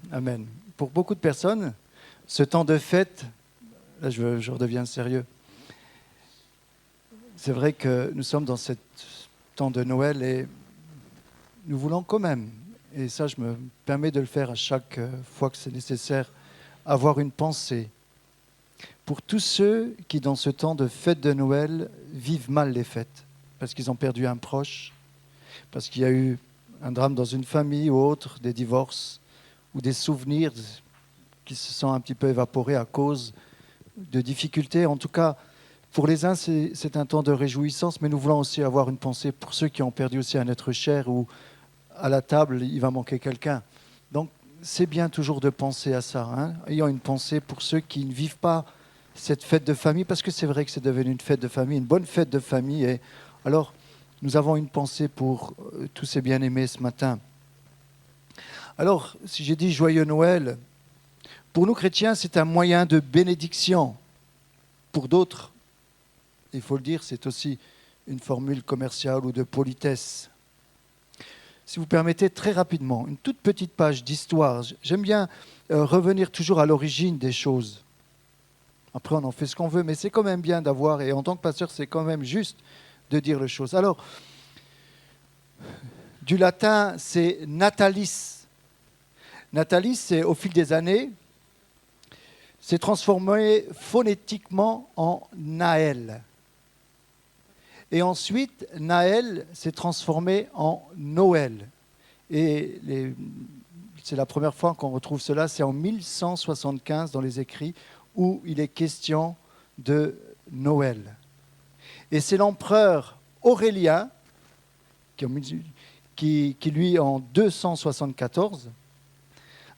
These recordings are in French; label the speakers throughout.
Speaker 1: Amen. Pour beaucoup de personnes, ce temps de fête, là je redeviens sérieux, c'est vrai que nous sommes dans ce temps de Noël et nous voulons quand même, et ça je me permets de le faire à chaque fois que c'est nécessaire, avoir une pensée pour tous ceux qui dans ce temps de fête de Noël vivent mal les fêtes, parce qu'ils ont perdu un proche, parce qu'il y a eu un drame dans une famille ou autre, des divorces, ou des souvenirs qui se sont un petit peu évaporés à cause de difficultés. En tout cas, pour les uns, c'est un temps de réjouissance, mais nous voulons aussi avoir une pensée pour ceux qui ont perdu aussi un être cher ou à la table, il va manquer quelqu'un. Donc, c'est bien toujours de penser à ça. Ayant une pensée pour ceux qui ne vivent pas cette fête de famille, parce que c'est vrai que c'est devenu une fête de famille, une bonne fête de famille. Et alors, nous avons une pensée pour tous ces bien-aimés ce matin. Alors, si j'ai dit joyeux Noël, pour nous chrétiens, c'est un moyen de bénédiction. Pour d'autres, il faut le dire, c'est aussi une formule commerciale ou de politesse. Si vous permettez, très rapidement, une toute petite page d'histoire. J'aime bien revenir toujours à l'origine des choses. Après, on en fait ce qu'on veut, mais c'est quand même bien d'avoir, et en tant que pasteur, c'est quand même juste de dire les choses. Alors, du latin, c'est natalis. Natalis, c'est au fil des années, c'est transformé phonétiquement en Naël. Et ensuite, Naël s'est transformé en Noël. Et c'est la première fois qu'on retrouve cela, c'est en 1175 dans les écrits, où il est question de Noël. Et c'est l'empereur Aurélien, qui lui, en 274,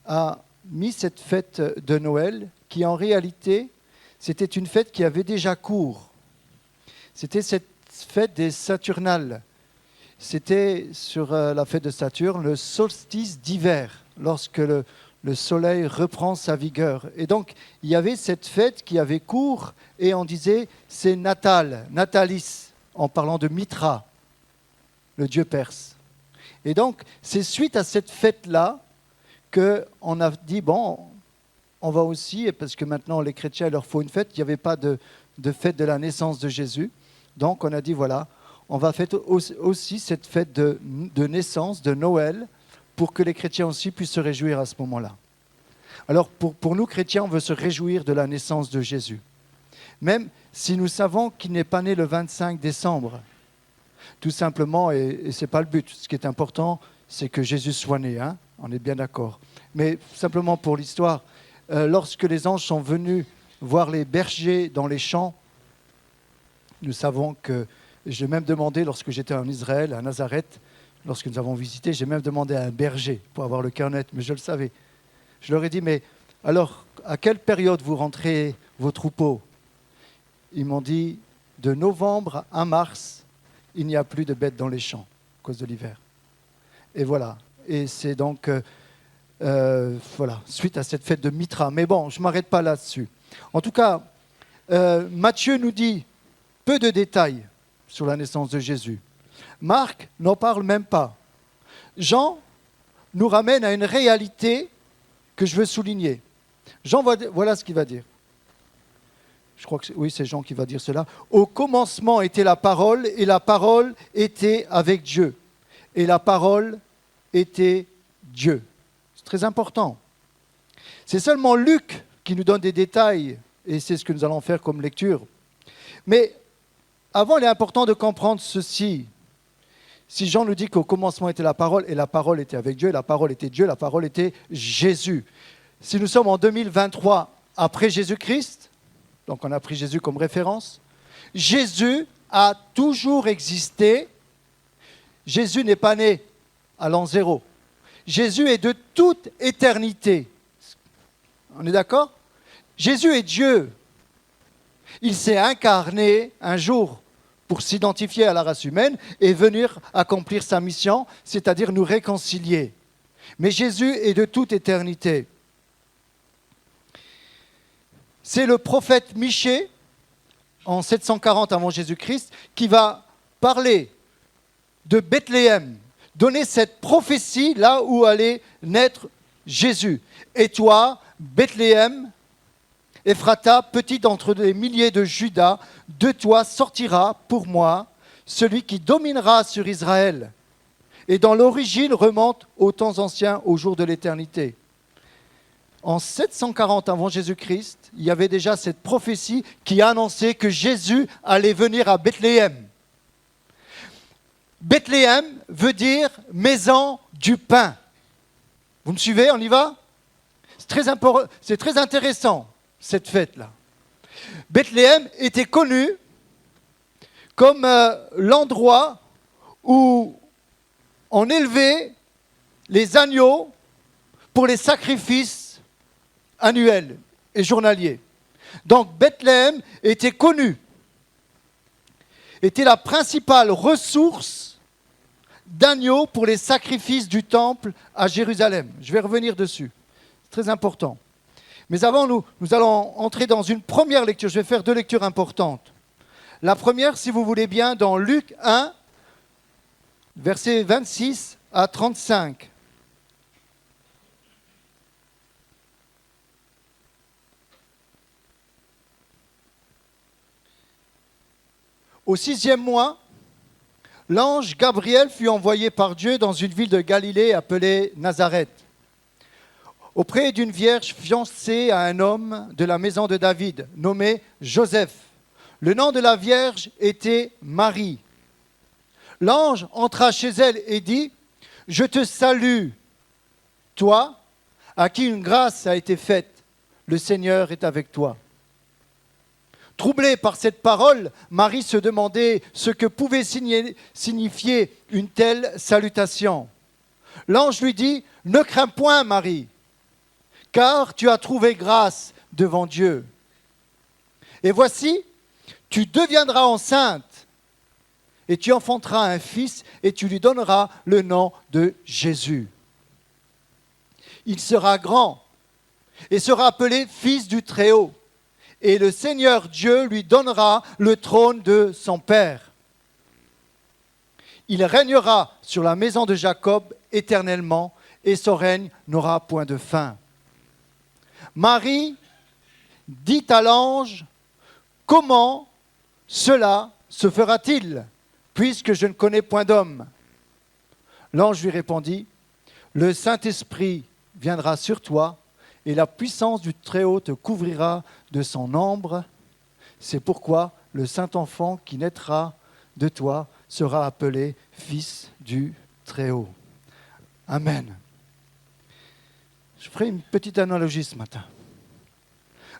Speaker 1: a mis cette fête de Noël, qui en réalité, c'était une fête qui avait déjà cours. C'était cette fête des Saturnales. C'était sur la fête de Saturne, le solstice d'hiver, lorsque le soleil reprend sa vigueur. Et donc, il y avait cette fête qui avait cours, et on disait, c'est Natal, Natalis, en parlant de Mitra, le dieu perse. Et donc, c'est suite à cette fête-là qu'on a dit, bon, on va aussi, parce que maintenant les chrétiens, il leur faut une fête, il n'y avait pas de fête de la naissance de Jésus. Donc on a dit, voilà, on va fêter aussi cette fête de naissance, de Noël, pour que les chrétiens aussi puissent se réjouir à ce moment-là. Alors pour nous chrétiens, on veut se réjouir de la naissance de Jésus. Même si nous savons qu'il n'est pas né le 25 décembre. Tout simplement, et ce n'est pas le but. Ce qui est important, c'est que Jésus soit né, on est bien d'accord. Mais simplement pour l'histoire, lorsque les anges sont venus voir les bergers dans les champs, nous savons que, j'ai même demandé lorsque j'étais en Israël, à Nazareth, lorsque nous avons visité, j'ai même demandé à un berger pour avoir le cœur net, mais je le savais. Je leur ai dit, mais alors, à quelle période vous rentrez vos troupeaux? Ils m'ont dit, de novembre à mars, il n'y a plus de bêtes dans les champs à cause de l'hiver. Et voilà. Et c'est donc, voilà, suite à cette fête de Mitra. Mais bon, je ne m'arrête pas là-dessus. En tout cas, Matthieu nous dit peu de détails sur la naissance de Jésus. Marc n'en parle même pas. Jean nous ramène à une réalité que je veux souligner. Jean, voilà ce qu'il va dire. Je crois que oui, c'est Jean qui va dire cela. Au commencement était la parole, et la parole était avec Dieu. Et la parole était Dieu. C'est très important. C'est seulement Luc qui nous donne des détails, et c'est ce que nous allons faire comme lecture. Mais avant, il est important de comprendre ceci. Si Jean nous dit qu'au commencement était la parole, et la parole était avec Dieu, et la parole était Dieu, la parole était Jésus. Si nous sommes en 2023 après Jésus-Christ, donc on a pris Jésus comme référence, Jésus a toujours existé. Jésus n'est pas né à l'an zéro. Jésus est de toute éternité. On est d'accord? Jésus est Dieu. Il s'est incarné un jour pour s'identifier à la race humaine et venir accomplir sa mission, c'est-à-dire nous réconcilier. Mais Jésus est de toute éternité. C'est le prophète Michée, en 740 avant Jésus-Christ, qui va parler de Bethléem, donner cette prophétie là où allait naître Jésus. Et toi, Bethléem, Ephrata, petit d'entre les milliers de Juda, de toi sortira pour moi celui qui dominera sur Israël. Et dans l'origine remonte aux temps anciens, au jour de l'éternité. En 740 avant Jésus-Christ, il y avait déjà cette prophétie qui annonçait que Jésus allait venir à Bethléem. Bethléem veut dire maison du pain. Vous me suivez, on y va ? C'est très intéressant, cette fête-là. Bethléem était connu comme l'endroit où on élevait les agneaux pour les sacrifices annuels et journaliers. Donc Bethléem était connu, était la principale ressource d'agneaux pour les sacrifices du temple à Jérusalem. Je vais revenir dessus, c'est très important. Mais avant, nous allons entrer dans une première lecture. Je vais faire deux lectures importantes. La première, si vous voulez bien, dans Luc 1, versets 26 à 35. Au 6e mois, l'ange Gabriel fut envoyé par Dieu dans une ville de Galilée appelée Nazareth, auprès d'une vierge fiancée à un homme de la maison de David, nommé Joseph. Le nom de la vierge était Marie. L'ange entra chez elle et dit : « Je te salue, toi, à qui une grâce a été faite. Le Seigneur est avec toi. » Troublée par cette parole, Marie se demandait ce que pouvait signifier une telle salutation. L'ange lui dit : « Ne crains point, Marie, car tu as trouvé grâce devant Dieu. Et voici, tu deviendras enceinte, et tu enfanteras un fils, et tu lui donneras le nom de Jésus. Il sera grand, et sera appelé Fils du Très-Haut. Et le Seigneur Dieu lui donnera le trône de son père. Il régnera sur la maison de Jacob éternellement, et son règne n'aura point de fin. » Marie dit à l'ange : « Comment cela se fera-t-il, puisque je ne connais point d'homme ?» L'ange lui répondit : « Le Saint-Esprit viendra sur toi, et la puissance du Très-Haut te couvrira de son ombre. C'est pourquoi le Saint-Enfant qui naîtra de toi sera appelé Fils du Très-Haut. » Amen. Je ferai une petite analogie ce matin.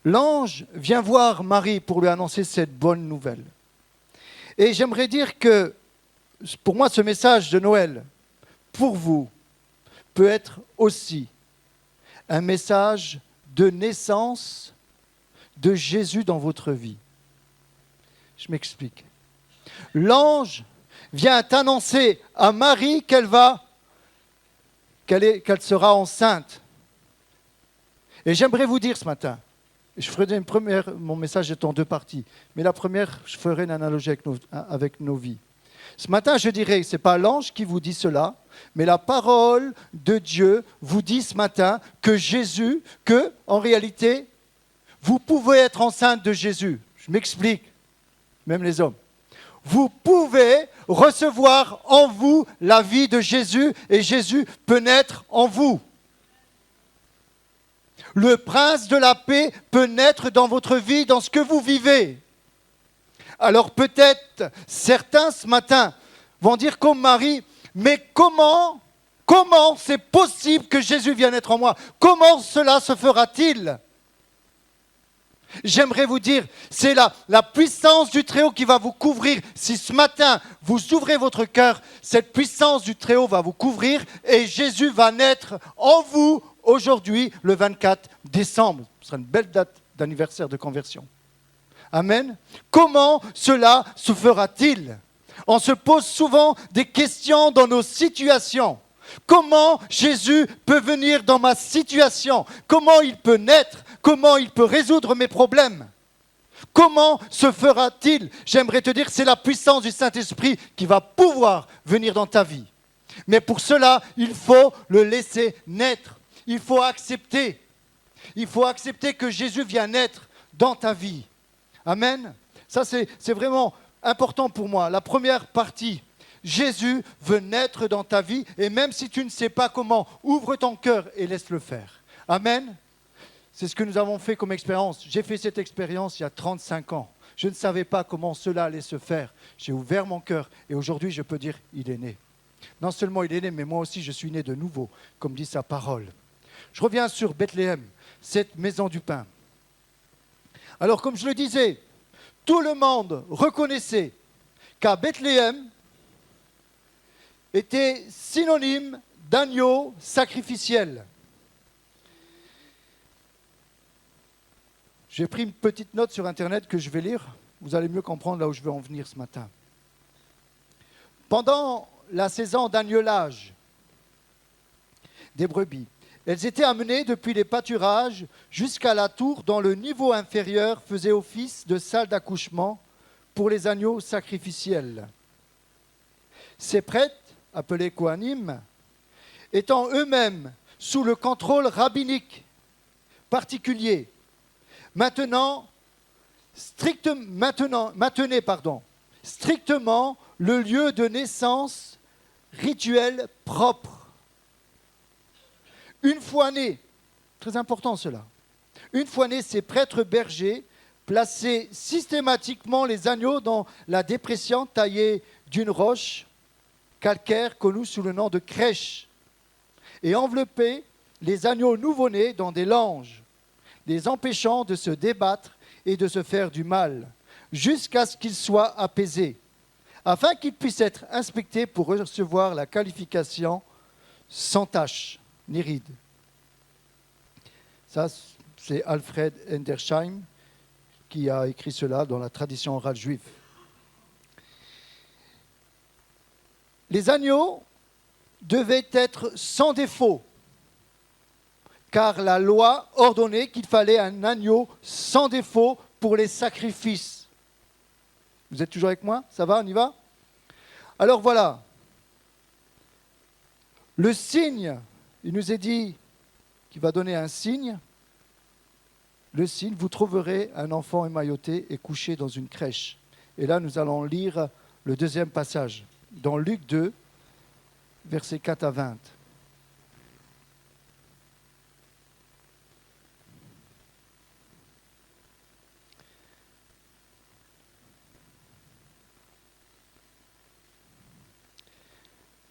Speaker 1: L'ange vient voir Marie pour lui annoncer cette bonne nouvelle. Et j'aimerais dire que, pour moi, ce message de Noël, pour vous, peut être aussi un message de naissance de Jésus dans votre vie. Je m'explique. L'ange vient annoncer à Marie qu'elle sera enceinte. Et j'aimerais vous dire ce matin, je ferai mon message est en deux parties, mais la première, je ferai une analogie avec nos vies. Ce matin, je dirais, ce n'est pas l'ange qui vous dit cela, mais la parole de Dieu vous dit ce matin que en réalité, vous pouvez être enceinte de Jésus. Je m'explique, même les hommes. Vous pouvez recevoir en vous la vie de Jésus et Jésus peut naître en vous. Le prince de la paix peut naître dans votre vie, dans ce que vous vivez. Alors peut-être certains ce matin vont dire comme Marie, mais comment c'est possible que Jésus vienne naître en moi ? Comment cela se fera-t-il ? J'aimerais vous dire, c'est la puissance du Très-Haut qui va vous couvrir. Si ce matin, vous ouvrez votre cœur, cette puissance du Très-Haut va vous couvrir et Jésus va naître en vous aujourd'hui, le 24 décembre. Ce sera une belle date d'anniversaire de conversion. Amen. Comment cela se fera-t-il ? On se pose souvent des questions dans nos situations. Comment Jésus peut venir dans ma situation ? Comment il peut naître ? Comment il peut résoudre mes problèmes ? Comment se fera-t-il ? J'aimerais te dire, c'est la puissance du Saint-Esprit qui va pouvoir venir dans ta vie. Mais pour cela, il faut le laisser naître. il faut accepter. Il faut accepter que Jésus vient naître dans ta vie. Amen. Ça, c'est vraiment important pour moi. La première partie, Jésus veut naître dans ta vie et même si tu ne sais pas comment, ouvre ton cœur et laisse-le faire. Amen. C'est ce que nous avons fait comme expérience. J'ai fait cette expérience il y a 35 ans. Je ne savais pas comment cela allait se faire. J'ai ouvert mon cœur et aujourd'hui, je peux dire, il est né. Non seulement il est né, mais moi aussi, je suis né de nouveau, comme dit sa parole. Je reviens sur Bethléem, cette maison du pain. Alors, comme je le disais, tout le monde reconnaissait qu'à Bethléem était synonyme d'agneau sacrificiel. J'ai pris une petite note sur Internet que je vais lire. Vous allez mieux comprendre là où je veux en venir ce matin. Pendant la saison d'agnelage des brebis, elles étaient amenées depuis les pâturages jusqu'à la tour dont le niveau inférieur faisait office de salle d'accouchement pour les agneaux sacrificiels. Ces prêtres, appelés Kohanim, étant eux-mêmes sous le contrôle rabbinique particulier, maintenaient strictement le lieu de naissance rituel propre. Une fois nés, très important cela, une fois nés, ces prêtres bergers plaçaient systématiquement les agneaux dans la dépression taillée d'une roche calcaire connue sous le nom de crèche et enveloppaient les agneaux nouveau-nés dans des langes, les empêchant de se débattre et de se faire du mal, jusqu'à ce qu'ils soient apaisés, afin qu'ils puissent être inspectés pour recevoir la qualification sans tache ni ride. Ça, c'est Alfred Edersheim qui a écrit cela dans la tradition orale juive. Les agneaux devaient être sans défaut, car la loi ordonnait qu'il fallait un agneau sans défaut pour les sacrifices. Vous êtes toujours avec moi? Ça va, on y va? Alors voilà, le signe, il nous est dit qu'il va donner un signe. Le signe, vous trouverez un enfant émailloté et couché dans une crèche. Et là, nous allons lire le deuxième passage, dans Luc 2, versets 4 à 20.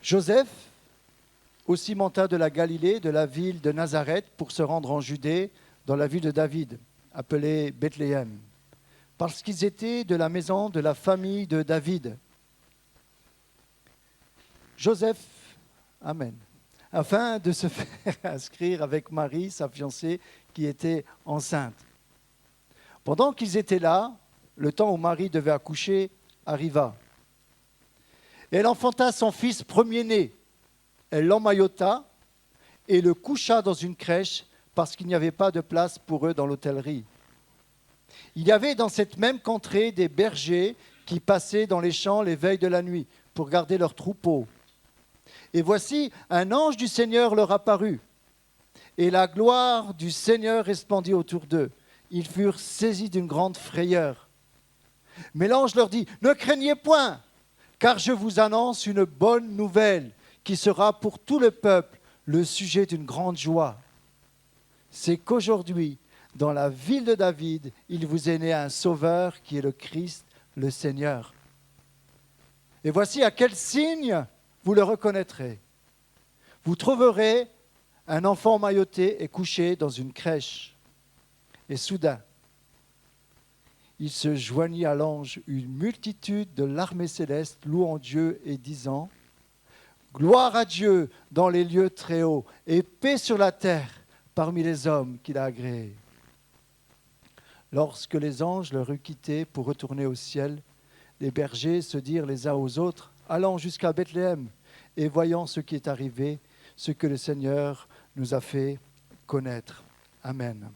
Speaker 1: Joseph aussi monta de la Galilée, de la ville de Nazareth, pour se rendre en Judée, dans la ville de David, appelée Bethléem, parce qu'ils étaient de la maison de la famille de David. Joseph, amen, afin de se faire inscrire avec Marie, sa fiancée, qui était enceinte. Pendant qu'ils étaient là, le temps où Marie devait accoucher arriva. Elle enfanta son fils premier-né. Elle l'emmaillota et le coucha dans une crèche parce qu'il n'y avait pas de place pour eux dans l'hôtellerie. Il y avait dans cette même contrée des bergers qui passaient dans les champs les veilles de la nuit pour garder leurs troupeaux. Et voici, un ange du Seigneur leur apparut. Et la gloire du Seigneur resplendit autour d'eux. Ils furent saisis d'une grande frayeur. Mais l'ange leur dit, « Ne craignez point, car je vous annonce une bonne nouvelle qui sera pour tout le peuple le sujet d'une grande joie. C'est qu'aujourd'hui, dans la ville de David, il vous est né un sauveur qui est le Christ, le Seigneur. Et voici à quel signe vous le reconnaîtrez. Vous trouverez un enfant emmailloté et couché dans une crèche. Et soudain, il se joignit à l'ange une multitude de l'armée céleste louant Dieu et disant « Gloire à Dieu dans les lieux très hauts et paix sur la terre parmi les hommes qu'il a agréés. » Lorsque les anges leur eurent quitté pour retourner au ciel, les bergers se dirent les uns aux autres « Allons jusqu'à Bethléem et voyons ce qui est arrivé, ce que le Seigneur nous a fait connaître. » Amen.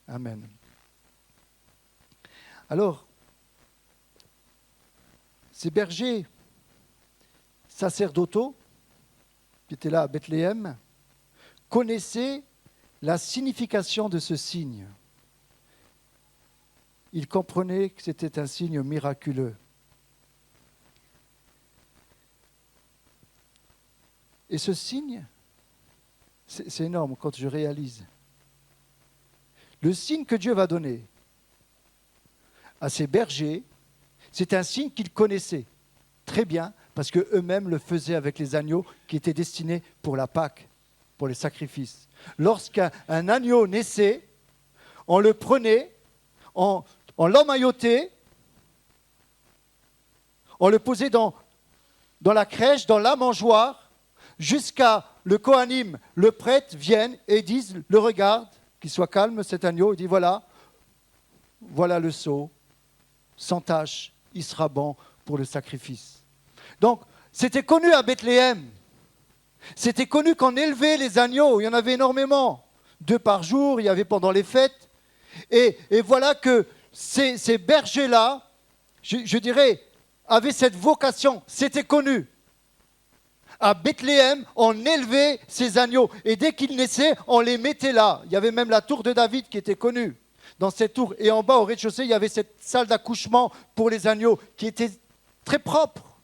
Speaker 1: Amen. Alors, ces bergers sacerdotaux qui étaient là à Bethléem connaissait la signification de ce signe. Il comprenait que c'était un signe miraculeux. Et ce signe, c'est énorme quand je réalise. Le signe que Dieu va donner à ses bergers, c'est un signe qu'ils connaissaient très bien, parce qu'eux-mêmes le faisaient avec les agneaux qui étaient destinés pour la Pâque, pour les sacrifices. Lorsqu'un agneau naissait, on le prenait, on l'emmaillotait, on le posait dans la crèche, dans la mangeoire, jusqu'à le Kohanim, le prêtre, vienne et dise, le regarde, qu'il soit calme cet agneau, il dit voilà le sceau, sans tache, il sera bon pour le sacrifice. Donc, c'était connu à Bethléem. C'était connu qu'on élevait les agneaux, il y en avait énormément. 2 par jour, il y avait pendant les fêtes. Et voilà que ces bergers-là, je dirais, avaient cette vocation, c'était connu. À Bethléem, on élevait ces agneaux. Et dès qu'ils naissaient, on les mettait là. Il y avait même la tour de David qui était connue dans cette tour. Et en bas, au rez-de-chaussée, il y avait cette salle d'accouchement pour les agneaux qui était très propre,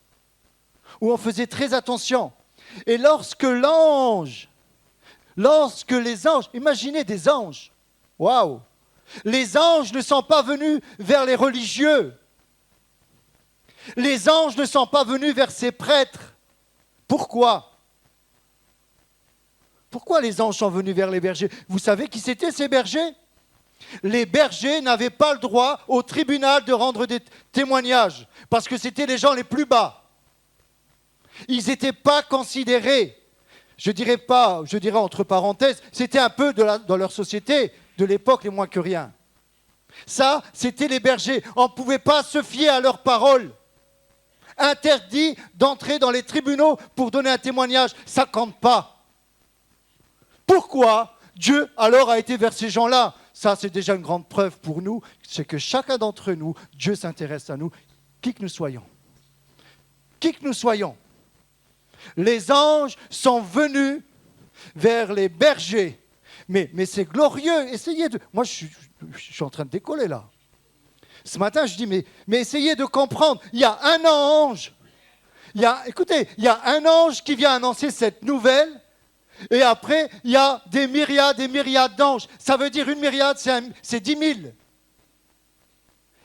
Speaker 1: où on faisait très attention. Et lorsque les anges, imaginez des anges, waouh! Les anges ne sont pas venus vers les religieux. Les anges ne sont pas venus vers ces prêtres. Pourquoi? Pourquoi les anges sont venus vers les bergers? Vous savez qui c'étaient ces bergers? Les bergers n'avaient pas le droit au tribunal de rendre des témoignages, parce que c'était les gens les plus bas. Ils n'étaient pas considérés, je dirais entre parenthèses, c'était un peu dans leur société de l'époque les moins que rien. Ça, c'était les bergers. On ne pouvait pas se fier à leurs paroles. Interdit d'entrer dans les tribunaux pour donner un témoignage, ça ne compte pas. Pourquoi Dieu alors a été vers ces gens-là? Ça, c'est déjà une grande preuve pour nous, c'est que chacun d'entre nous, Dieu s'intéresse à nous, qui que nous soyons. Qui que nous soyons. Les anges sont venus vers les bergers. Mais c'est glorieux. Essayez de... Moi, je suis en train de décoller là. Ce matin, je dis, mais essayez de comprendre. Il y a un ange. Écoutez, il y a un ange qui vient annoncer cette nouvelle. Et après, il y a des myriades d'anges. Ça veut dire une myriade, c'est 10 000.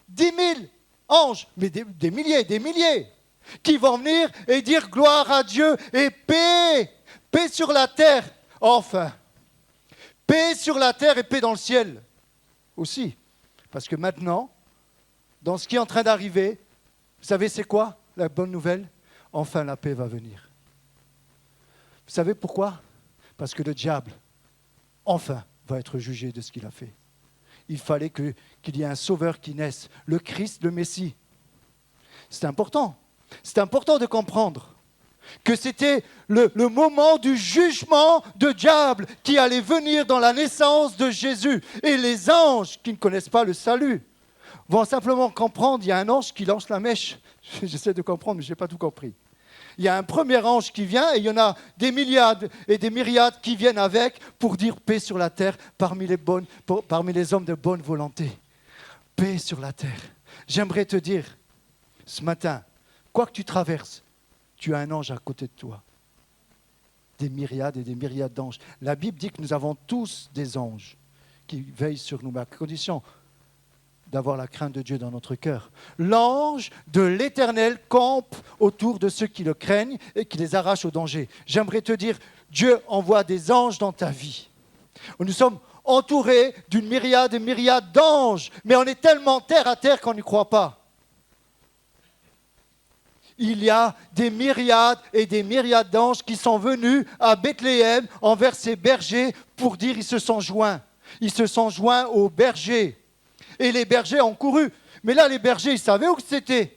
Speaker 1: 10 000 anges, mais des milliers, qui vont venir et dire gloire à Dieu et paix sur la terre. Enfin, paix sur la terre et paix dans le ciel aussi. Parce que maintenant, dans ce qui est en train d'arriver, vous savez c'est quoi la bonne nouvelle? Enfin, la paix va venir. Vous savez pourquoi? Parce que le diable, enfin, va être jugé de ce qu'il a fait. Il fallait qu'il y ait un sauveur qui naisse, le Christ, le Messie. C'est important. C'est important de comprendre que c'était le moment du jugement de diable qui allait venir dans la naissance de Jésus. Et les anges qui ne connaissent pas le salut vont simplement comprendre, il y a un ange qui lance la mèche. J'essaie de comprendre, mais je n'ai pas tout compris. Il y a un premier ange qui vient et il y en a des milliards et des myriades qui viennent avec pour dire paix sur la terre parmi les hommes de bonne volonté. Paix sur la terre. J'aimerais te dire ce matin, quoi que tu traverses, tu as un ange à côté de toi. Des myriades et des myriades d'anges. La Bible dit que nous avons tous des anges qui veillent sur nous, mais à condition d'avoir la crainte de Dieu dans notre cœur. L'ange de l'Éternel campe autour de ceux qui le craignent et qui les arrachent au danger. J'aimerais te dire, Dieu envoie des anges dans ta vie. Nous sommes entourés d'une myriade et myriade d'anges, mais on est tellement terre à terre qu'on n'y croit pas. Il y a des myriades et des myriades d'anges qui sont venus à Bethléem envers ces bergers pour dire ils se sont joints. Ils se sont joints aux bergers. Et les bergers ont couru. Mais là, les bergers, ils savaient où c'était.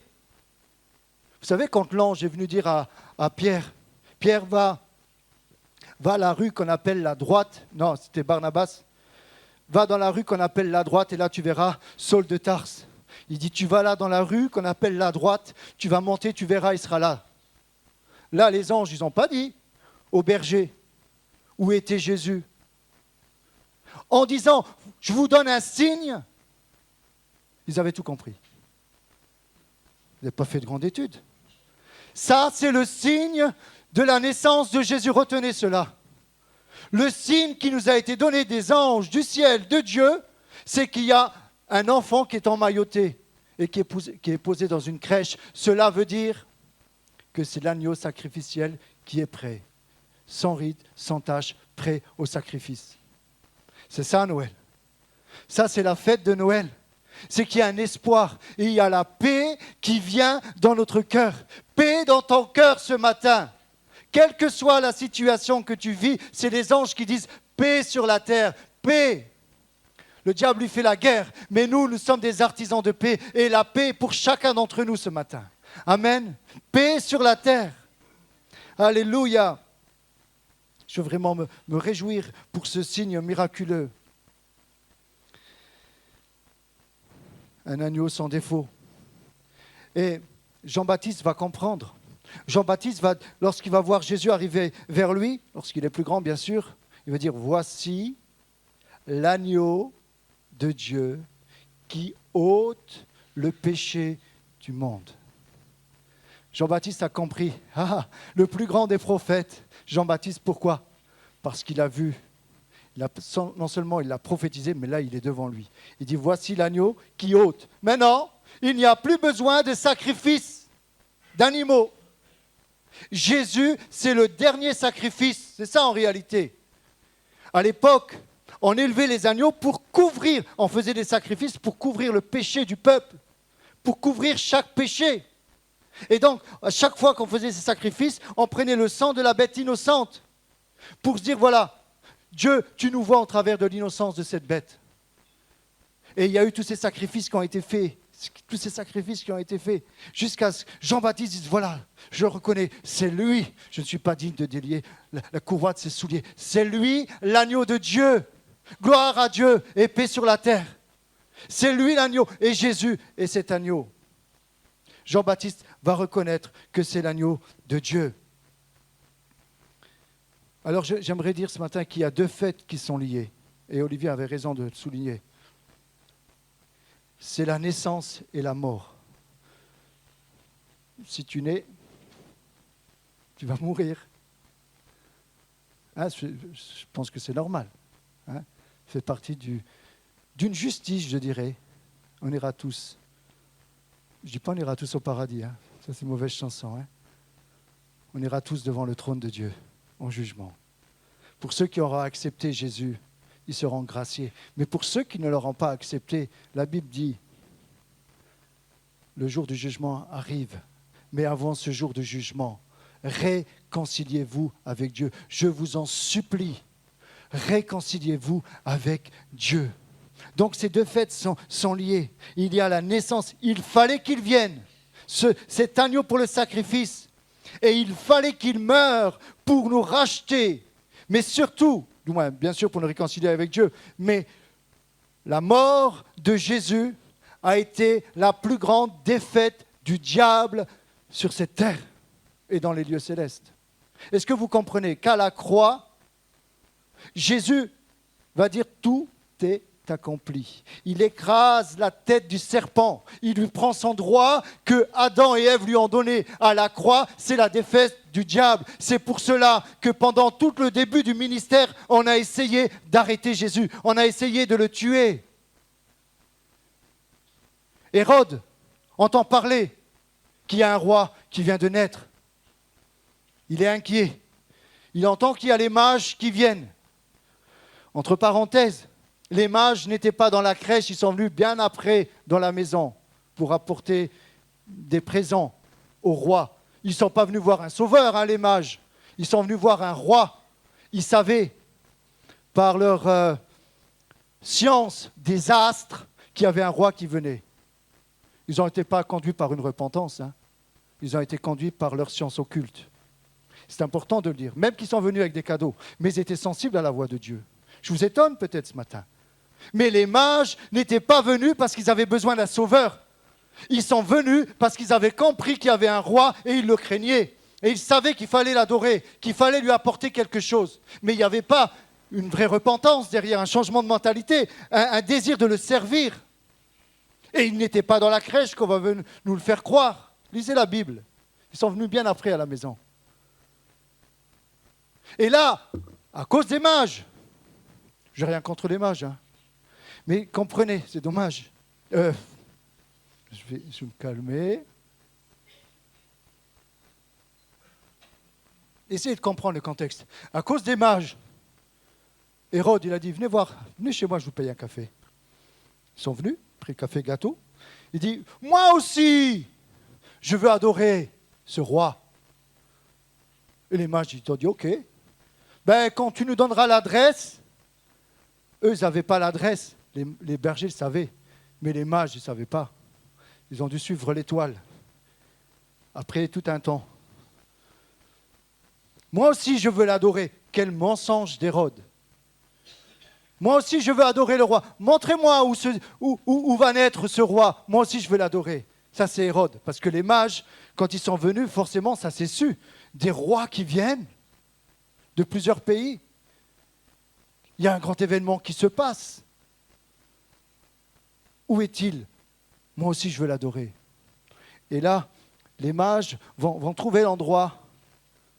Speaker 1: Vous savez, quand l'ange est venu dire à Pierre, Pierre, va à la rue qu'on appelle la droite. Non, c'était Barnabas. Va dans la rue qu'on appelle la droite et là, tu verras Saul de Tarse. Il dit, tu vas là dans la rue qu'on appelle la droite, tu vas monter, tu verras, il sera là. Là, les anges, ils n'ont pas dit aux bergers, où était Jésus. En disant, je vous donne un signe, ils avaient tout compris. Ils n'avaient pas fait de grande étude. Ça, c'est le signe de la naissance de Jésus. Retenez cela. Le signe qui nous a été donné des anges, du ciel, de Dieu, c'est qu'il y a un enfant qui est emmailloté et qui est posé dans une crèche. Cela veut dire que c'est l'agneau sacrificiel qui est prêt, sans ride, sans tache, prêt au sacrifice. C'est ça Noël. Ça, c'est la fête de Noël. C'est qu'il y a un espoir et il y a la paix qui vient dans notre cœur. Paix dans ton cœur ce matin. Quelle que soit la situation que tu vis, c'est les anges qui disent paix sur la terre, paix. Le diable lui fait la guerre, mais nous sommes des artisans de paix et la paix pour chacun d'entre nous ce matin. Amen. Paix sur la terre. Alléluia. Je veux vraiment me réjouir pour ce signe miraculeux. Un agneau sans défaut. Et Jean-Baptiste va comprendre. Jean-Baptiste, lorsqu'il va voir Jésus arriver vers lui, lorsqu'il est plus grand bien sûr, il va dire, voici l'agneau de Dieu qui ôte le péché du monde. Jean-Baptiste a compris, le plus grand des prophètes, Jean-Baptiste, pourquoi ? Parce qu'il a vu, non seulement il l'a prophétisé, mais là il est devant lui. Il dit, voici l'agneau qui ôte. Maintenant, il n'y a plus besoin de sacrifice d'animaux. Jésus, c'est le dernier sacrifice, c'est ça en réalité. À l'époque, on élevait les agneaux pour couvrir, on faisait des sacrifices pour couvrir le péché du peuple, pour couvrir chaque péché. Et donc, à chaque fois qu'on faisait ces sacrifices, on prenait le sang de la bête innocente pour se dire, voilà, Dieu, tu nous vois au travers de l'innocence de cette bête. Et il y a eu tous ces sacrifices qui ont été faits, jusqu'à ce que Jean-Baptiste dise, voilà, je le reconnais, c'est lui, je ne suis pas digne de délier la courroie de ses souliers, c'est lui l'agneau de Dieu, gloire à Dieu et paix sur la terre, c'est lui l'agneau et Jésus est cet agneau. Jean-Baptiste va reconnaître que c'est l'agneau de Dieu. Alors j'aimerais dire ce matin qu'il y a deux fêtes qui sont liées, et Olivier avait raison de le souligner. C'est la naissance et la mort. Si tu nais, tu vas mourir. Hein, je pense que c'est normal. Hein, ça fait partie d'une justice, je dirais. On ira tous. Je ne dis pas on ira tous au paradis. Hein. Ça, c'est une mauvaise chanson. Hein. On ira tous devant le trône de Dieu, en jugement. Pour ceux qui auront accepté Jésus, ils seront graciés. Mais pour ceux qui ne l'auront pas accepté, la Bible dit, le jour du jugement arrive. Mais avant ce jour de jugement, réconciliez-vous avec Dieu. Je vous en supplie, réconciliez-vous avec Dieu. Donc ces deux fêtes sont liées. Il y a la naissance, il fallait qu'il vienne, cet agneau pour le sacrifice. Et il fallait qu'il meure pour nous racheter. Mais surtout, du moins, bien sûr pour nous réconcilier avec Dieu, mais la mort de Jésus a été la plus grande défaite du diable sur cette terre et dans les lieux célestes. Est-ce que vous comprenez qu'à la croix, Jésus va dire tout est accompli. Il écrase la tête du serpent. Il lui prend son droit que Adam et Ève lui ont donné à la croix. C'est la défaite du diable. C'est pour cela que pendant tout le début du ministère, on a essayé d'arrêter Jésus. On a essayé de le tuer. Hérode entend parler qu'il y a un roi qui vient de naître. Il est inquiet. Il entend qu'il y a les mages qui viennent. Entre parenthèses, les mages n'étaient pas dans la crèche, ils sont venus bien après dans la maison pour apporter des présents au roi. Ils ne sont pas venus voir un sauveur, hein, les mages. Ils sont venus voir un roi. Ils savaient, par leur science des astres, qu'il y avait un roi qui venait. Ils n'ont été pas conduits par une repentance. Hein. Ils ont été conduits par leur science occulte. C'est important de le dire. Même qu'ils sont venus avec des cadeaux, mais ils étaient sensibles à la voix de Dieu. Je vous étonne peut-être ce matin. Mais les mages n'étaient pas venus parce qu'ils avaient besoin d'un sauveur. Ils sont venus parce qu'ils avaient compris qu'il y avait un roi et ils le craignaient. Et il savait qu'il fallait l'adorer, qu'il fallait lui apporter quelque chose. Mais il n'y avait pas une vraie repentance derrière, un changement de mentalité, un désir de le servir. Et il n'était pas dans la crèche qu'on va nous le faire croire. Lisez la Bible. Ils sont venus bien après à la maison. Et là, à cause des mages, je n'ai rien contre les mages, hein, mais comprenez, c'est dommage. Je vais me calmer. Essayez de comprendre le contexte. À cause des mages, Hérode, il a dit, venez chez moi, je vous paye un café. Ils sont venus, pris café, gâteau. Il dit, moi aussi, je veux adorer ce roi. Et les mages, ils ont dit, ok. Ben, quand tu nous donneras l'adresse, eux, ils n'avaient pas l'adresse. Les bergers le savaient, mais les mages, ils ne savaient pas. Ils ont dû suivre l'étoile. Après tout un temps. Moi aussi, je veux l'adorer. Quel mensonge d'Hérode. Moi aussi, je veux adorer le roi. Montrez-moi où va naître ce roi. Moi aussi, je veux l'adorer. Ça, c'est Hérode. Parce que les mages, quand ils sont venus, forcément, ça s'est su. Des rois qui viennent de plusieurs pays. Il y a un grand événement qui se passe. Où est-il? Moi aussi, je veux l'adorer. Et là, les mages vont trouver l'endroit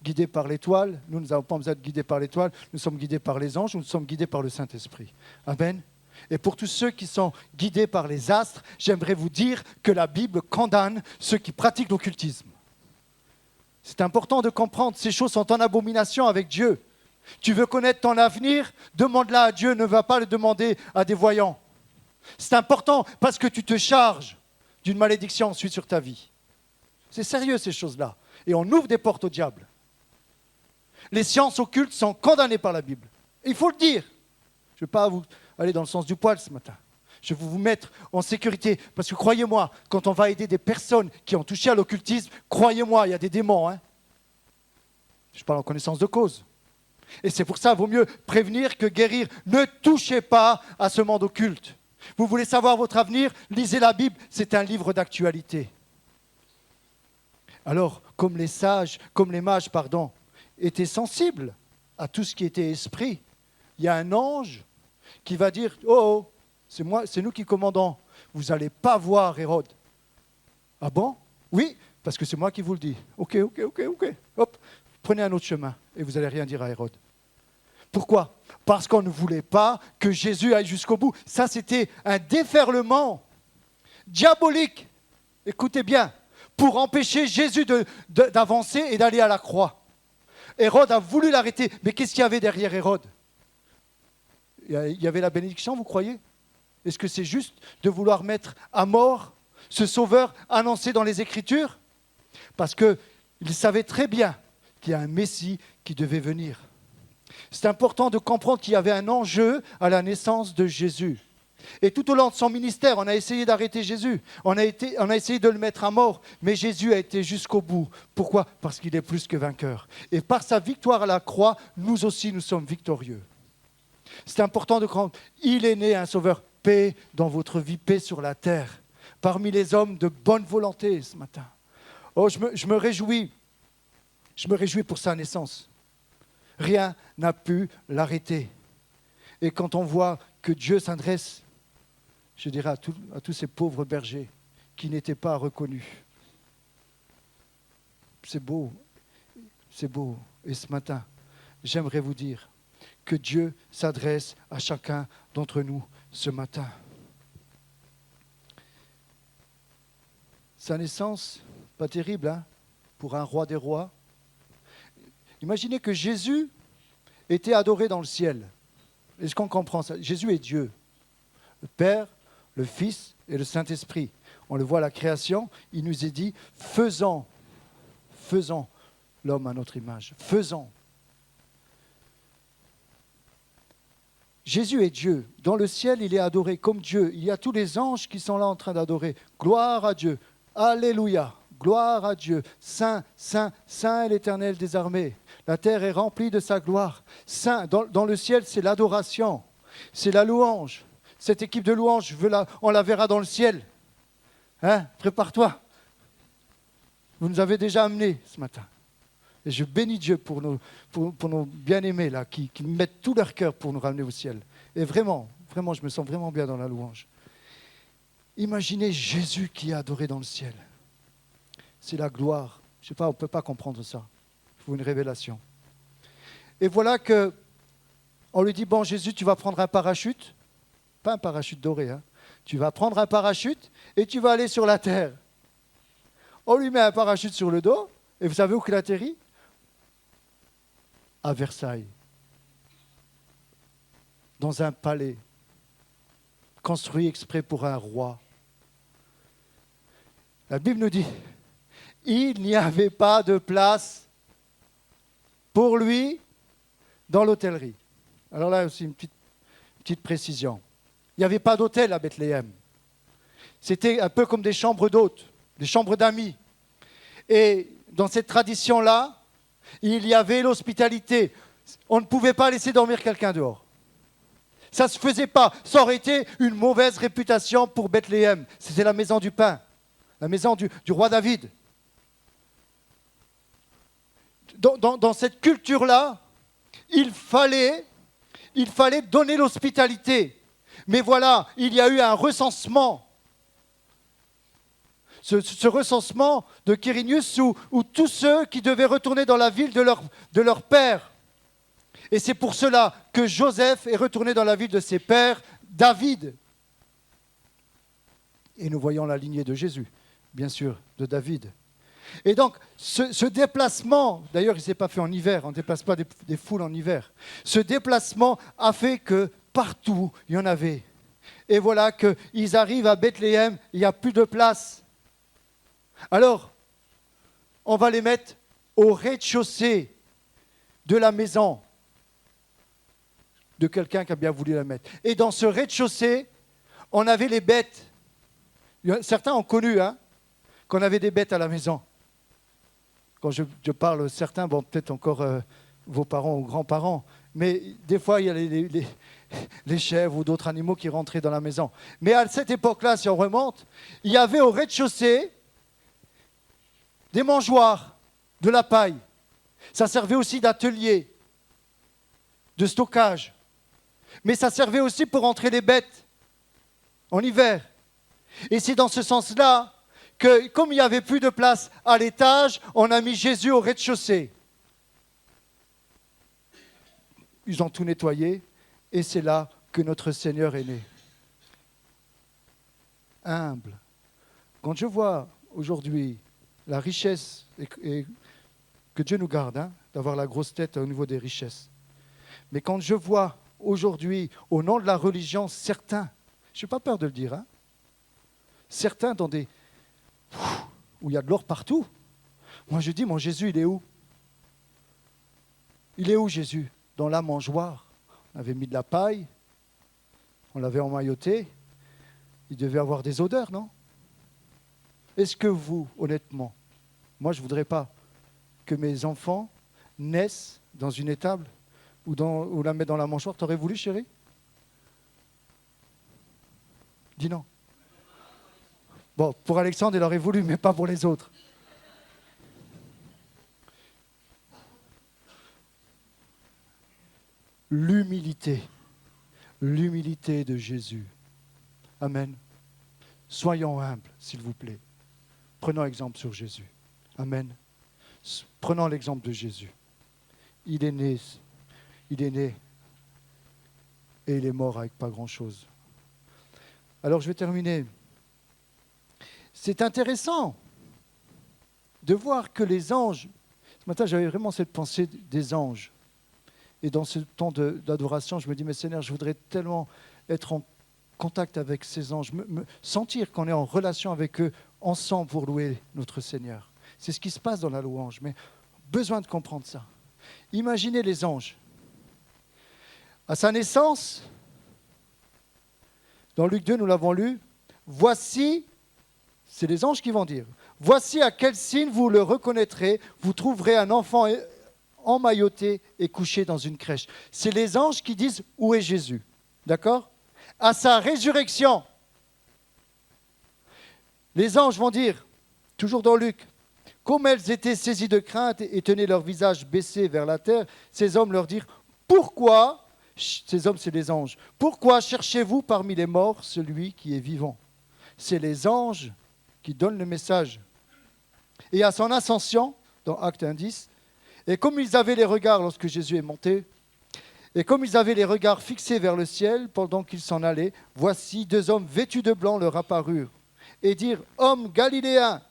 Speaker 1: guidés par l'étoile. Nous n'avons pas besoin d'être guidés par l'étoile. Nous sommes guidés par les anges. Nous sommes guidés par le Saint-Esprit. Amen. Et pour tous ceux qui sont guidés par les astres, j'aimerais vous dire que la Bible condamne ceux qui pratiquent l'occultisme. C'est important de comprendre, ces choses sont en abomination avec Dieu. Tu veux connaître ton avenir? Demande-la à Dieu, ne va pas le demander à des voyants. C'est important parce que tu te charges d'une malédiction ensuite sur ta vie. C'est sérieux ces choses-là. Et on ouvre des portes au diable. Les sciences occultes sont condamnées par la Bible. Il faut le dire. Je ne vais pas vous aller dans le sens du poil ce matin. Je vais vous mettre en sécurité. Parce que croyez-moi, quand on va aider des personnes qui ont touché à l'occultisme, croyez-moi, il y a des démons. Hein. Je parle en connaissance de cause. Et c'est pour ça qu'il vaut mieux prévenir que guérir. Ne touchez pas à ce monde occulte. Vous voulez savoir votre avenir? Lisez la Bible, c'est un livre d'actualité. Alors, comme les sages, comme les mages, étaient sensibles à tout ce qui était esprit, il y a un ange qui va dire, oh, c'est nous qui commandons. Vous n'allez pas voir Hérode. Ah bon? Oui, parce que c'est moi qui vous le dis. Ok. Hop, prenez un autre chemin et vous n'allez rien dire à Hérode. Pourquoi? Parce qu'on ne voulait pas que Jésus aille jusqu'au bout. Ça, c'était un déferlement diabolique. Écoutez bien, pour empêcher Jésus d'avancer et d'aller à la croix. Hérode a voulu l'arrêter. Mais qu'est-ce qu'il y avait derrière Hérode? Il y avait la bénédiction, vous croyez? Est-ce que c'est juste de vouloir mettre à mort ce sauveur annoncé dans les Écritures? Parce qu'il savait très bien qu'il y a un Messie qui devait venir. C'est important de comprendre qu'il y avait un enjeu à la naissance de Jésus. Et tout au long de son ministère, on a essayé d'arrêter Jésus. On a essayé de le mettre à mort. Mais Jésus a été jusqu'au bout. Pourquoi? Parce qu'il est plus que vainqueur. Et par sa victoire à la croix, nous aussi, nous sommes victorieux. C'est important de comprendre. Il est né un sauveur. Paix dans votre vie, paix sur la terre. Parmi les hommes de bonne volonté ce matin. Oh, je me réjouis. Je me réjouis pour sa naissance. Rien n'a pu l'arrêter. Et quand on voit que Dieu s'adresse, je dirais à tous ces pauvres bergers qui n'étaient pas reconnus. C'est beau, c'est beau. Et ce matin, j'aimerais vous dire que Dieu s'adresse à chacun d'entre nous ce matin. Sa naissance, pas terrible, hein, pour un roi des rois. Imaginez que Jésus était adoré dans le ciel. Est-ce qu'on comprend ça? Jésus est Dieu. Le Père, le Fils et le Saint-Esprit. On le voit à la création, il nous est dit, faisons l'homme à notre image. Faisons. Jésus est Dieu. Dans le ciel, il est adoré comme Dieu. Il y a tous les anges qui sont là en train d'adorer. Gloire à Dieu. Alléluia. Gloire à Dieu. Saint, Saint, Saint est l'Éternel des armées. La terre est remplie de sa gloire. Saint, dans le ciel, c'est l'adoration. C'est la louange. Cette équipe de louanges, on la verra dans le ciel. Hein? Prépare-toi. Vous nous avez déjà amenés ce matin. Et je bénis Dieu pour nos bien-aimés là, qui mettent tout leur cœur pour nous ramener au ciel. Et vraiment, vraiment, je me sens vraiment bien dans la louange. Imaginez Jésus qui est adoré dans le ciel. C'est la gloire. Je ne sais pas, on ne peut pas comprendre ça. Il faut une révélation. Et voilà que on lui dit, bon Jésus, tu vas prendre un parachute. Pas un parachute doré, hein. Tu vas prendre un parachute et tu vas aller sur la terre. On lui met un parachute sur le dos. Et vous savez où qu'il atterrit? À Versailles. Dans un palais. Construit exprès pour un roi. La Bible nous dit, il n'y avait pas de place pour lui dans l'hôtellerie. Alors là aussi, une petite précision. Il n'y avait pas d'hôtel à Bethléem. C'était un peu comme des chambres d'hôtes, des chambres d'amis. Et dans cette tradition-là, il y avait l'hospitalité. On ne pouvait pas laisser dormir quelqu'un dehors. Ça ne se faisait pas. Ça aurait été une mauvaise réputation pour Bethléem. C'était la maison du pain, la maison du roi David. Dans cette culture-là, il fallait donner l'hospitalité. Mais voilà, il y a eu un recensement. Ce recensement de Quirinius où tous ceux qui devaient retourner dans la ville de leur père. Et c'est pour cela que Joseph est retourné dans la ville de ses pères, David. Et nous voyons la lignée de Jésus, bien sûr, de David. Et donc, ce déplacement, d'ailleurs, il ne s'est pas fait en hiver, on ne déplace pas des foules en hiver. Ce déplacement a fait que partout, il y en avait. Et voilà qu'ils arrivent à Bethléem, il n'y a plus de place. Alors, on va les mettre au rez-de-chaussée de la maison de quelqu'un qui a bien voulu la mettre. Et dans ce rez-de-chaussée, on avait les bêtes. Certains ont connu qu'on avait des bêtes à la maison. Quand je parle certains, bon, peut-être encore vos parents ou grands-parents, mais des fois, il y a les chèvres ou d'autres animaux qui rentraient dans la maison. Mais à cette époque-là, si on remonte, il y avait au rez-de-chaussée des mangeoires, de la paille. Ça servait aussi d'atelier, de stockage. Mais ça servait aussi pour entrer les bêtes en hiver. Et c'est dans ce sens-là que, comme il n'y avait plus de place à l'étage, on a mis Jésus au rez-de-chaussée. Ils ont tout nettoyé et c'est là que notre Seigneur est né. Humble. Quand je vois aujourd'hui la richesse, et que Dieu nous garde d'avoir la grosse tête au niveau des richesses, mais quand je vois aujourd'hui, au nom de la religion, certains, je n'ai pas peur de le dire, certains dans des... où il y a de l'or partout. Moi je dis, mon Jésus, il est où? Il est où Jésus? Dans la mangeoire. On avait mis de la paille, on l'avait emmailloté, il devait avoir des odeurs, non? Est-ce que vous, honnêtement, moi je ne voudrais pas que mes enfants naissent dans une étable ou la mettre dans la mangeoire. T'aurais voulu, chérie? Dis non. Bon, pour Alexandre, il aurait voulu, mais pas pour les autres. L'humilité de Jésus. Amen. Soyons humbles, s'il vous plaît. Prenons exemple sur Jésus. Amen. Prenons l'exemple de Jésus. Il est né et il est mort avec pas grand-chose. Alors je vais terminer. C'est intéressant de voir que les anges, ce matin j'avais vraiment cette pensée des anges. Et dans ce temps d'adoration, je me dis, mais Seigneur, je voudrais tellement être en contact avec ces anges, me sentir qu'on est en relation avec eux, ensemble pour louer notre Seigneur. C'est ce qui se passe dans la louange, mais besoin de comprendre ça. Imaginez les anges. À sa naissance, dans Luc 2, nous l'avons lu, voici, c'est les anges qui vont dire, voici à quel signe vous le reconnaîtrez, vous trouverez un enfant emmailloté et couché dans une crèche. C'est les anges qui disent où est Jésus. D'accord? À sa résurrection, les anges vont dire, toujours dans Luc, Comme elles étaient saisies de crainte et tenaient leur visage baissé vers la terre, ces hommes leur dirent, pourquoi, ces hommes c'est les anges, pourquoi cherchez-vous parmi les morts celui qui est vivant? C'est les anges qui donnent le message. Et à son ascension, dans Acte 1:10, et comme ils avaient les regards lorsque Jésus est monté, et comme ils avaient les regards fixés vers le ciel pendant qu'ils s'en allaient, voici 2 hommes vêtus de blanc leur apparurent et dirent, hommes galiléens,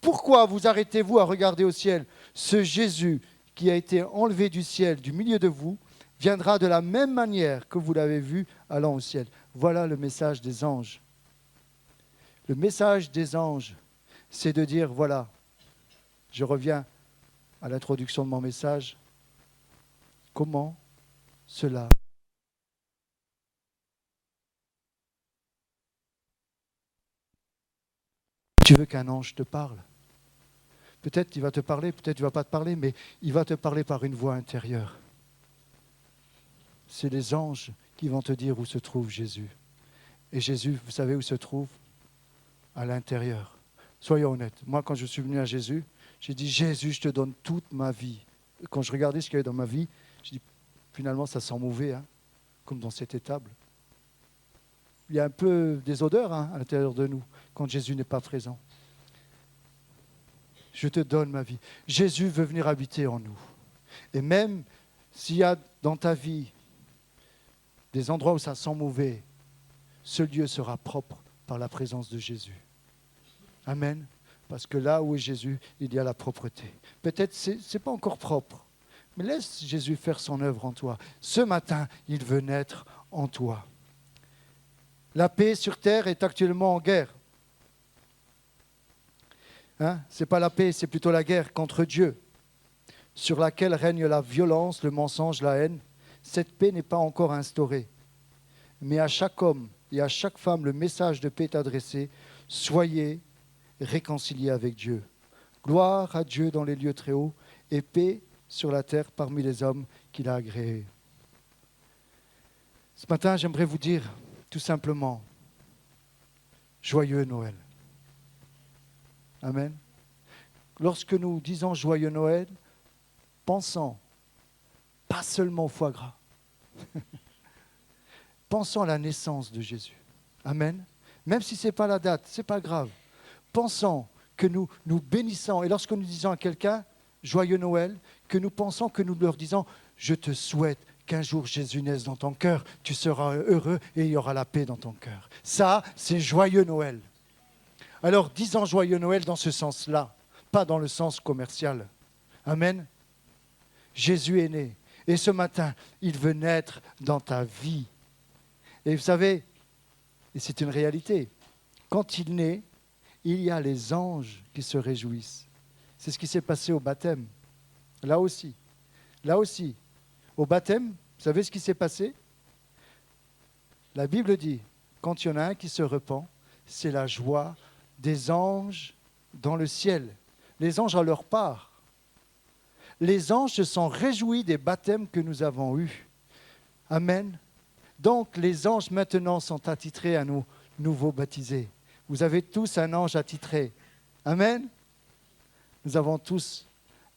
Speaker 1: pourquoi vous arrêtez-vous à regarder au ciel? Ce Jésus qui a été enlevé du ciel, du milieu de vous, viendra de la même manière que vous l'avez vu allant au ciel. Voilà le message des anges. Le message des anges, c'est de dire, voilà, je reviens à l'introduction de mon message, comment cela. Tu veux qu'un ange te parle? Peut-être il va te parler, peut-être il ne va pas te parler, mais il va te parler par une voix intérieure. C'est les anges qui vont te dire où se trouve Jésus. Et Jésus, vous savez où se trouve? À l'intérieur. Soyons honnêtes. Moi, quand je suis venu à Jésus, j'ai dit, Jésus, je te donne toute ma vie. Quand je regardais ce qu'il y avait dans ma vie, je dis, finalement, ça sent mauvais, hein, comme dans cette étable. Il y a un peu des odeurs à l'intérieur de nous, quand Jésus n'est pas présent. Je te donne ma vie. Jésus veut venir habiter en nous. Et même s'il y a dans ta vie des endroits où ça sent mauvais, ce lieu sera propre par la présence de Jésus. Amen. Parce que là où est Jésus, il y a la propreté. Peut-être ce n'est pas encore propre, mais laisse Jésus faire son œuvre en toi. Ce matin, il veut naître en toi. La paix sur terre est actuellement en guerre. Ce n'est pas la paix, c'est plutôt la guerre contre Dieu, sur laquelle règne la violence, le mensonge, la haine. Cette paix n'est pas encore instaurée. Mais à chaque homme et à chaque femme, le message de paix est adressé. Soyez réconciliés avec Dieu. Gloire à Dieu dans les lieux très hauts et paix sur la terre parmi les hommes qu'il a agréés. Ce matin, j'aimerais vous dire tout simplement, joyeux Noël. Amen. Lorsque nous disons joyeux Noël, pensons pas seulement au foie gras. Pensons à la naissance de Jésus. Amen. Même si ce n'est pas la date, ce n'est pas grave. Pensons que nous bénissons. Et lorsque nous disons à quelqu'un joyeux Noël, que nous pensons que nous leur disons je te souhaite qu'un jour Jésus naisse dans ton cœur, tu seras heureux et il y aura la paix dans ton cœur. Ça, c'est joyeux Noël. Alors, disons joyeux Noël dans ce sens-là, pas dans le sens commercial. Amen. Jésus est né. Et ce matin, il veut naître dans ta vie. Et vous savez, et c'est une réalité, quand il naît, il y a les anges qui se réjouissent. C'est ce qui s'est passé au baptême. Là aussi, au baptême, vous savez ce qui s'est passé? La Bible dit, quand il y en a un qui se repent, c'est la joie des anges dans le ciel. Les anges à leur part. Les anges se sont réjouis des baptêmes que nous avons eus. Amen. Donc les anges maintenant sont attitrés à nous, nouveaux baptisés. Vous avez tous un ange attitré. Amen. Nous avons tous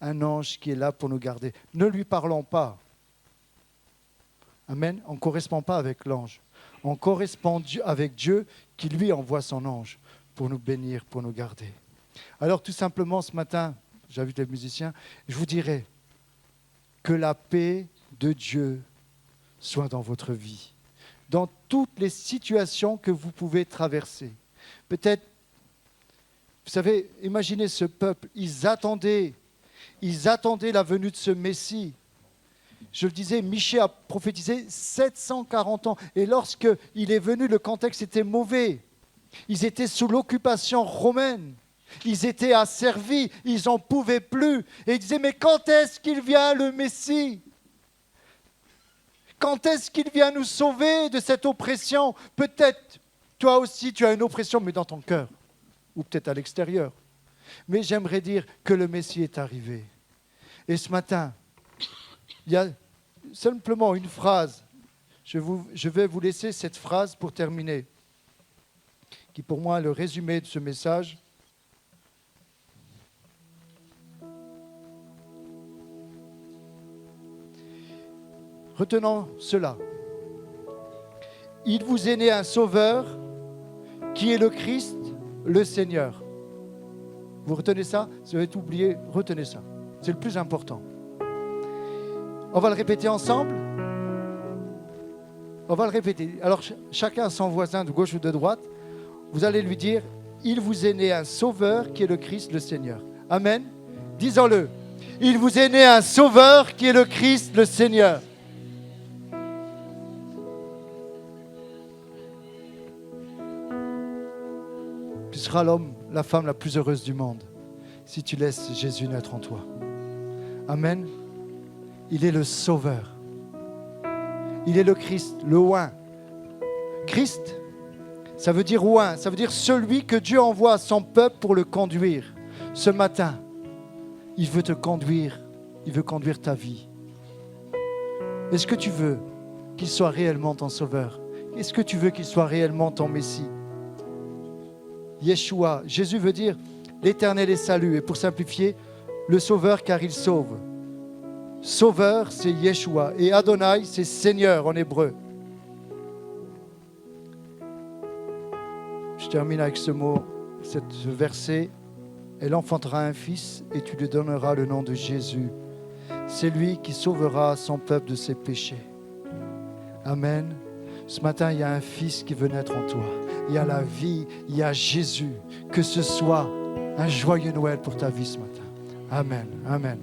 Speaker 1: un ange qui est là pour nous garder. Ne lui parlons pas. Amen. On ne correspond pas avec l'ange. On correspond avec Dieu qui lui envoie son ange pour nous bénir, pour nous garder. Alors tout simplement ce matin, j'invite les musiciens, je vous dirais que la paix de Dieu soit dans votre vie, dans toutes les situations que vous pouvez traverser. Peut-être, vous savez, imaginez ce peuple, ils attendaient la venue de ce Messie. Je le disais, Michée a prophétisé 740 ans. Et lorsqu'il est venu, le contexte était mauvais. Ils étaient sous l'occupation romaine. Ils étaient asservis. Ils n'en pouvaient plus. Et ils disaient, mais quand est-ce qu'il vient le Messie? Quand est-ce qu'il vient nous sauver de cette oppression? Peut-être, toi aussi, tu as une oppression, mais dans ton cœur. Ou peut-être à l'extérieur. Mais j'aimerais dire que le Messie est arrivé. Et ce matin, il y a simplement une phrase. Je vais vous laisser cette phrase pour terminer, qui pour moi est le résumé de ce message. Retenons cela. Il vous est né un sauveur qui est le Christ, le Seigneur. Vous retenez ça? Si vous avez tout oublié, retenez ça. C'est le plus important. On va le répéter ensemble. On va le répéter. Alors, chacun à son voisin de gauche ou de droite, vous allez lui dire, il vous est né un sauveur qui est le Christ, le Seigneur. Amen. Disons-le. Il vous est né un sauveur qui est le Christ, le Seigneur. Tu seras l'homme, la femme la plus heureuse du monde si tu laisses Jésus naître en toi. Amen. Il est le sauveur. Il est le Christ, le oint. Christ, ça veut dire oint, ça veut dire celui que Dieu envoie à son peuple pour le conduire. Ce matin, il veut te conduire, il veut conduire ta vie. Est-ce que tu veux qu'il soit réellement ton sauveur? Est-ce que tu veux qu'il soit réellement ton Messie? Yeshua, Jésus veut dire l'Éternel est salut, et pour simplifier, le sauveur car il sauve. Sauveur, c'est Yeshua, et Adonai, c'est Seigneur en hébreu. Je termine avec ce mot, ce verset. Elle enfantera un fils et tu lui donneras le nom de Jésus. C'est lui qui sauvera son peuple de ses péchés. Amen. Ce matin, il y a un fils qui veut naître en toi. Il y a la vie, il y a Jésus. Que ce soit un joyeux Noël pour ta vie ce matin. Amen. Amen.